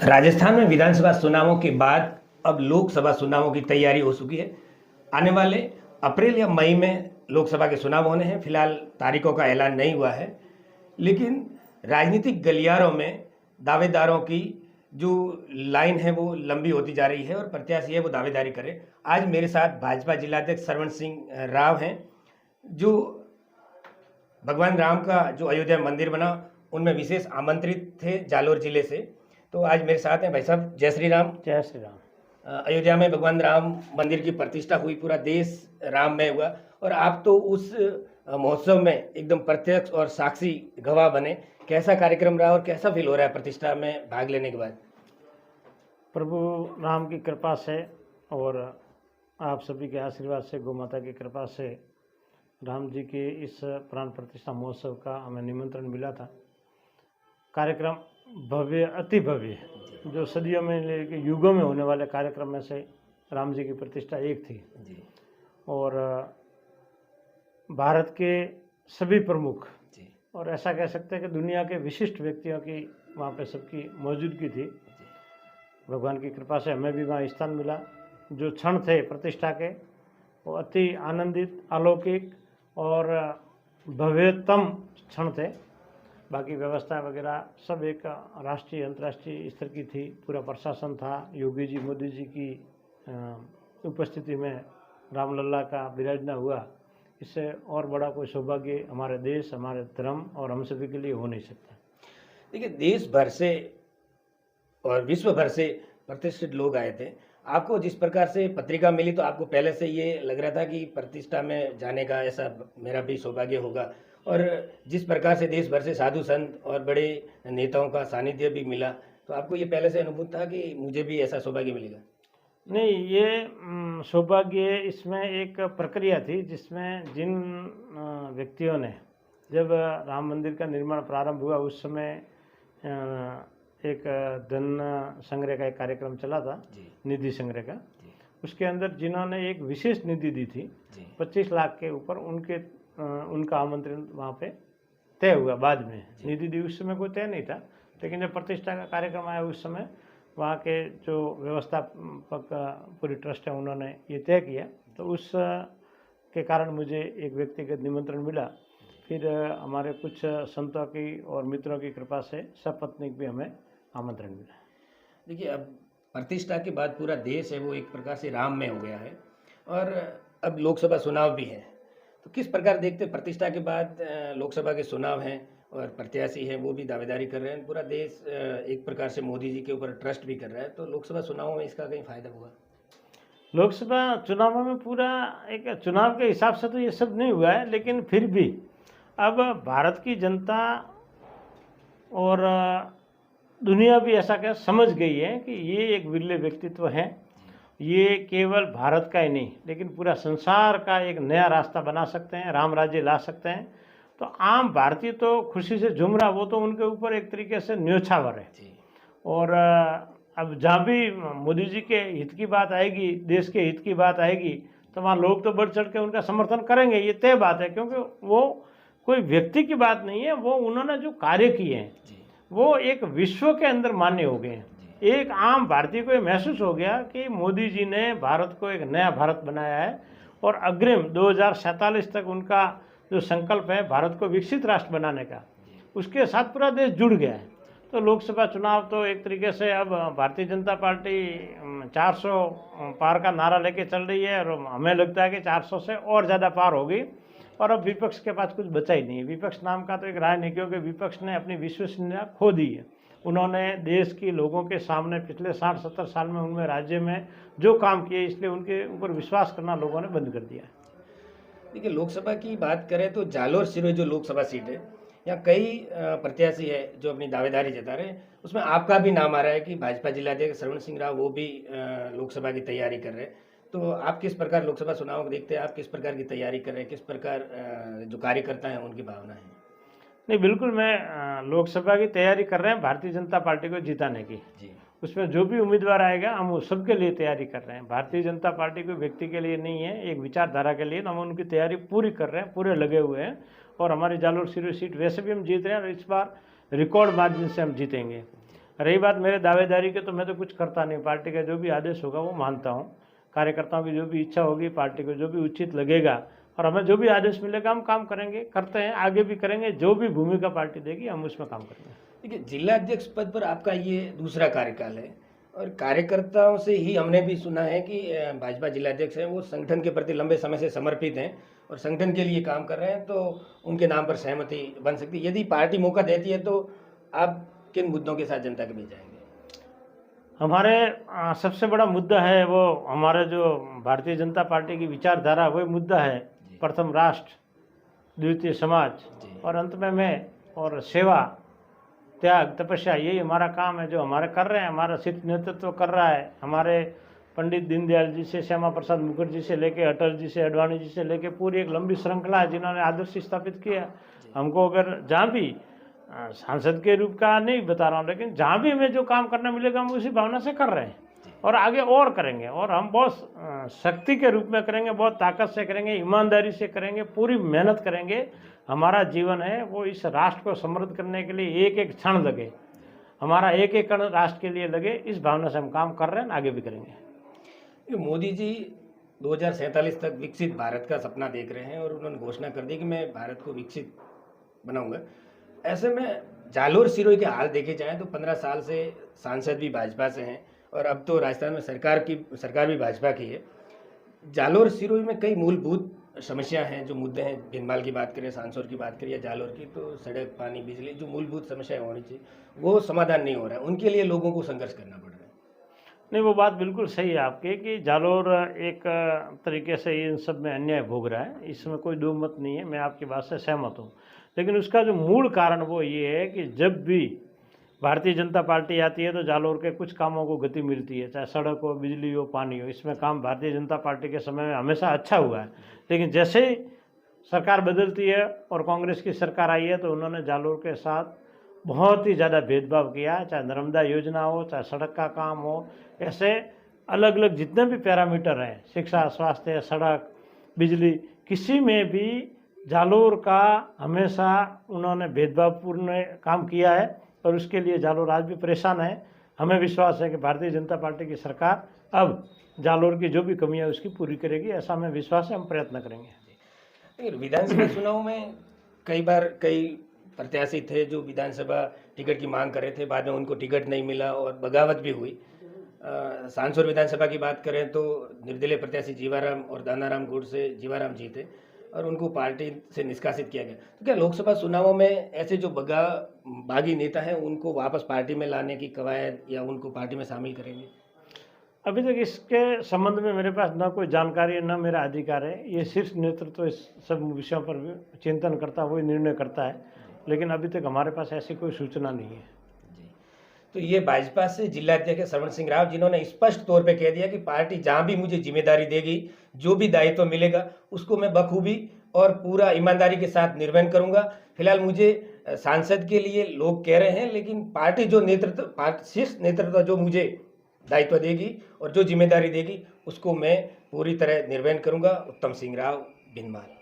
राजस्थान में विधानसभा चुनावों के बाद अब लोकसभा चुनावों की तैयारी हो चुकी है। आने वाले अप्रैल या मई में लोकसभा के चुनाव होने हैं। फिलहाल तारीखों का ऐलान नहीं हुआ है, लेकिन राजनीतिक गलियारों में दावेदारों की जो लाइन है वो लंबी होती जा रही है और प्रत्याशी है वो दावेदारी करे। आज मेरे साथ भाजपा जिलाध्यक्ष सरवण सिंह राव हैं, जो भगवान राम का जो अयोध्या मंदिर बना उनमें विशेष आमंत्रित थे जालोर जिले से। तो आज मेरे साथ हैं भाई साहब। जय श्री राम। जय श्री राम। अयोध्या में भगवान राम मंदिर की प्रतिष्ठा हुई, पूरा देश राममय हुआ और आप तो उस महोत्सव में एकदम प्रत्यक्ष और साक्षी गवाह बने। कैसा कार्यक्रम रहा और कैसा फील हो रहा है प्रतिष्ठा में भाग लेने के बाद? प्रभु राम की कृपा से और आप सभी के आशीर्वाद से, गौ माता की कृपा से राम जी के इस प्राण प्रतिष्ठा महोत्सव का हमें निमंत्रण मिला था। कार्यक्रम भव्य, अति भव्य, जो सदियों में लेके युगों में होने वाले कार्यक्रम में से राम जी की प्रतिष्ठा एक थी जी। और भारत के सभी प्रमुख जी। और ऐसा कह सकते हैं कि दुनिया के विशिष्ट व्यक्तियों की वहाँ पे सबकी मौजूदगी थी। भगवान की कृपा से हमें भी वहाँ स्थान मिला। जो क्षण थे प्रतिष्ठा के वो अति आनंदित, अलौकिक और भव्यतम क्षण थे। बाकी व्यवस्था वगैरह सब एक राष्ट्रीय अंतर्राष्ट्रीय स्तर की थी। पूरा प्रशासन था। योगी जी, मोदी जी की उपस्थिति में रामलला का विराजना हुआ। इससे और बड़ा कोई सौभाग्य हमारे देश, हमारे धर्म और हम सभी के लिए हो नहीं सकता। देखिए, देश भर से और विश्व भर से प्रतिष्ठित लोग आए थे। आपको जिस प्रकार से पत्रिका मिली तो आपको पहले से ये लग रहा था कि प्रतिष्ठा में जाने का ऐसा मेरा भी सौभाग्य होगा, और जिस प्रकार से देश भर से साधु संत और बड़े नेताओं का सानिध्य भी मिला, तो आपको ये पहले से अनुभूत था कि मुझे भी ऐसा सौभाग्य मिलेगा? नहीं, ये सौभाग्य, इसमें एक प्रक्रिया थी जिसमें जिन व्यक्तियों ने, जब राम मंदिर का निर्माण प्रारंभ हुआ उस समय एक धन संग्रह का एक कार्यक्रम चला था, निधि संग्रह का। उसके अंदर जिन्होंने एक विशेष निधि दी थी 25 लाख के ऊपर, उनका आमंत्रण वहाँ पे तय हुआ। बाद में निधि दी, उस समय कोई तय नहीं था, लेकिन जब प्रतिष्ठा का कार्यक्रम आया उस समय वहाँ के जो व्यवस्थापक पूरी ट्रस्ट है उन्होंने ये तय किया। तो उस के कारण मुझे एक व्यक्तिगत निमंत्रण मिला। फिर हमारे कुछ संतों की और मित्रों की कृपा से सपत्नीक भी हमें आमंत्रण मिला। देखिए, अब प्रतिष्ठा के बाद पूरा देश है वो एक प्रकार से राम में हो गया है और अब लोकसभा चुनाव भी है, तो किस प्रकार देखते हैं प्रतिष्ठा के बाद लोकसभा के चुनाव हैं और प्रत्याशी हैं वो भी दावेदारी कर रहे हैं, पूरा देश एक प्रकार से मोदी जी के ऊपर ट्रस्ट भी कर रहा है, तो लोकसभा चुनावों में इसका कहीं फायदा हुआ? लोकसभा चुनावों में पूरा एक चुनाव के हिसाब से तो ये सब नहीं हुआ है, लेकिन फिर भी अब भारत की जनता और दुनिया भी ऐसा क्या समझ गई है कि ये एक विरले व्यक्तित्व हैं। ये केवल भारत का ही नहीं लेकिन पूरा संसार का एक नया रास्ता बना सकते हैं, राम राज्य ला सकते हैं। तो आम भारतीय तो खुशी से झूम रहा, वो तो उनके ऊपर एक तरीके से न्योछावर है। और अब जहाँ भी मोदी जी के हित की बात आएगी, देश के हित की बात आएगी, तो वहाँ लोग तो बढ़ चढ़ के उनका समर्थन करेंगे, ये तय बात है। क्योंकि वो कोई व्यक्ति की बात नहीं है, वो उन्होंने जो कार्य किए हैं वो एक विश्व के अंदर मान्य हो गए हैं। एक आम भारतीय को ये महसूस हो गया कि मोदी जी ने भारत को एक नया भारत बनाया है और अग्रिम 2047 तक उनका जो संकल्प है भारत को विकसित राष्ट्र बनाने का, उसके साथ पूरा देश जुड़ गया है। तो लोकसभा चुनाव तो एक तरीके से अब भारतीय जनता पार्टी 400 पार का नारा लेके चल रही है और हमें लगता है कि 400 से और ज़्यादा पार होगी। और अब विपक्ष के पास कुछ बचा ही नहीं है। विपक्ष नाम का तो एक राय नहीं, क्योंकि विपक्ष ने अपनी विश्वसनीयता खो दी है। उन्होंने देश की लोगों के सामने पिछले 60-70 साल में उनमें राज्य में जो काम किए, इसलिए उनके ऊपर विश्वास करना लोगों ने बंद कर दिया है। देखिए, लोकसभा की बात करें तो जालोर सिरोही जो लोकसभा सीट है, यहाँ कई प्रत्याशी है जो अपनी दावेदारी जता रहे हैं। उसमें आपका भी नाम आ रहा है कि भाजपा जिलाध्यक्ष सरवण सिंह राव वो भी लोकसभा की तैयारी कर रहे हैं। तो आप किस प्रकार लोकसभा चुनाव को देखते हैं? आप किस प्रकार की तैयारी कर रहे हैं? किस प्रकार जो कार्यकर्ता हैं उनकी भावना है? नहीं, बिल्कुल, मैं लोकसभा की तैयारी कर रहे हैं भारतीय जनता पार्टी को जिताने की। उसमें जो भी उम्मीदवार आएगा हम उस सबके लिए तैयारी कर रहे हैं। भारतीय जनता पार्टी कोई व्यक्ति के लिए नहीं है, एक विचारधारा के लिए। हम उनकी तैयारी पूरी कर रहे हैं, पूरे लगे हुए हैं। और हमारी जालोर सिरोही सीट वैसे भी हम जीत रहे हैं और इस बार रिकॉर्ड मार्जिन से हम जीतेंगे। रही बात मेरे दावेदारी के, तो मैं तो कुछ करता नहीं, पार्टी का जो भी आदेश होगा वो मानता हूँ, कार्यकर्ताओं की जो भी इच्छा होगी, पार्टी को जो भी उचित लगेगा और हमें जो भी आदेश मिलेगा हम काम करेंगे, करते हैं, आगे भी करेंगे, जो भी भूमिका पार्टी देगी हम उसमें काम करेंगे। देखिए, जिला अध्यक्ष पद पर आपका ये दूसरा कार्यकाल है और कार्यकर्ताओं से ही हमने भी सुना है कि भाजपा जिलाध्यक्ष हैं वो संगठन के प्रति लंबे समय से समर्पित हैं और संगठन के लिए काम कर रहे हैं, तो उनके नाम पर सहमति बन सकती है। यदि पार्टी मौका देती है तो आप किन मुद्दों के साथ जनता के बीच जाएंगे? हमारे सबसे बड़ा मुद्दा है वो हमारा जो भारतीय जनता पार्टी की विचारधारा, वही मुद्दा है। प्रथम राष्ट्र, द्वितीय समाज और अंत में मैं, और सेवा, त्याग, तपस्या, यही हमारा काम है जो हमारे कर रहे हैं। हमारा सिर्फ नेतृत्व कर रहा है, हमारे पंडित दीनदयाल जी से, श्यामा प्रसाद मुखर्जी से लेके, अटल जी से, अडवाणी जी से लेके पूरी एक लंबी श्रृंखला है जिन्होंने आदर्श स्थापित किया। हमको अगर जहाँ भी सांसद के रूप का नहीं बता रहा हूँ, लेकिन जहाँ भी हमें जो काम करना मिलेगा हम उसी भावना से कर रहे हैं और आगे और करेंगे, और हम बहुत शक्ति के रूप में करेंगे, बहुत ताकत से करेंगे, ईमानदारी से करेंगे, पूरी मेहनत करेंगे। हमारा जीवन है वो इस राष्ट्र को समृद्ध करने के लिए एक एक क्षण लगे, हमारा एक एक कण राष्ट्र के लिए लगे, इस भावना से हम काम कर रहे हैं, आगे भी करेंगे। मोदी जी 2047 तक विकसित भारत का सपना देख रहे हैं और उन्होंने घोषणा कर दी कि मैं भारत को विकसित बनाऊंगा। ऐसे में जालोर सिरोही के हाल देखे जाएं तो 15 साल से सांसद भी भाजपा से हैं और अब तो राजस्थान में सरकार भी भाजपा की है। जालोर सिरोही में कई मूलभूत समस्या हैं, जो मुद्दे हैं, भिनमाल की बात करें, सांसौर की बात करें या जालोर की, तो सड़क, पानी, बिजली, जो मूलभूत समस्याएं होनी चाहिए वो समाधान नहीं हो रहा है। उनके लिए लोगों को संघर्ष करना पड़ रहा है। नहीं, वो बात बिल्कुल सही है आपकी कि जालोर एक तरीके से इन सब में अन्याय भोग रहा है, इसमें कोई दो मत नहीं है, मैं आपकी बात से सहमत हूँ। लेकिन उसका जो मूल कारण वो ये है कि जब भी भारतीय जनता पार्टी आती है तो जालोर के कुछ कामों को गति मिलती है, चाहे सड़क हो, बिजली हो, पानी हो, इसमें काम भारतीय जनता पार्टी के समय में हमेशा अच्छा हुआ है। लेकिन जैसे ही सरकार बदलती है और कांग्रेस की सरकार आई है तो उन्होंने जालोर के साथ बहुत ही ज़्यादा भेदभाव किया, चाहे नर्मदा योजना हो, चाहे सड़क का काम हो, ऐसे अलग अलग जितने भी पैरामीटर हैं, शिक्षा, स्वास्थ्य, सड़क, बिजली, किसी में भी जालोर का हमेशा उन्होंने भेदभावपूर्ण काम किया है और उसके लिए जालोर आज भी परेशान है। हमें विश्वास है कि भारतीय जनता पार्टी की सरकार अब जालोर की जो भी कमियां उसकी पूरी करेगी, ऐसा हमें विश्वास है, हम प्रयत्न करेंगे। विधानसभा चुनाव में कई बार कई प्रत्याशी थे जो विधानसभा टिकट की मांग कर रहे थे, बाद में उनको टिकट नहीं मिला और बगावत भी हुई। सांसौर विधानसभा की बात करें तो निर्दलीय प्रत्याशी जीवाराम और दानाराम गुड़ से जीवाराम जीते और उनको पार्टी से निष्कासित किया गया। तो क्या लोकसभा चुनावों में ऐसे जो बागी नेता हैं उनको वापस पार्टी में लाने की कवायद या उनको पार्टी में शामिल करेंगे? अभी तक इसके संबंध में मेरे पास न कोई जानकारी है, न मेरा अधिकार है। ये सिर्फ नेतृत्व इस सब विषयों पर भी चिंतन करता है, वही निर्णय करता है, लेकिन अभी तक हमारे पास ऐसी कोई सूचना नहीं है। तो ये भाजपा से जिला अध्यक्ष श्रवण सिंह राव, जिन्होंने स्पष्ट तौर पे कह दिया कि पार्टी जहां भी मुझे जिम्मेदारी देगी, जो भी दायित्व मिलेगा उसको मैं बखूबी और पूरा ईमानदारी के साथ निर्वहन करूंगा। फिलहाल मुझे सांसद के लिए लोग कह रहे हैं, लेकिन पार्टी जो शीर्ष नेतृत्व जो मुझे दायित्व देगी और जो जिम्मेदारी देगी उसको मैं पूरी तरह निर्वहन करूंगा। उत्तम सिंह राव, भिनमाल।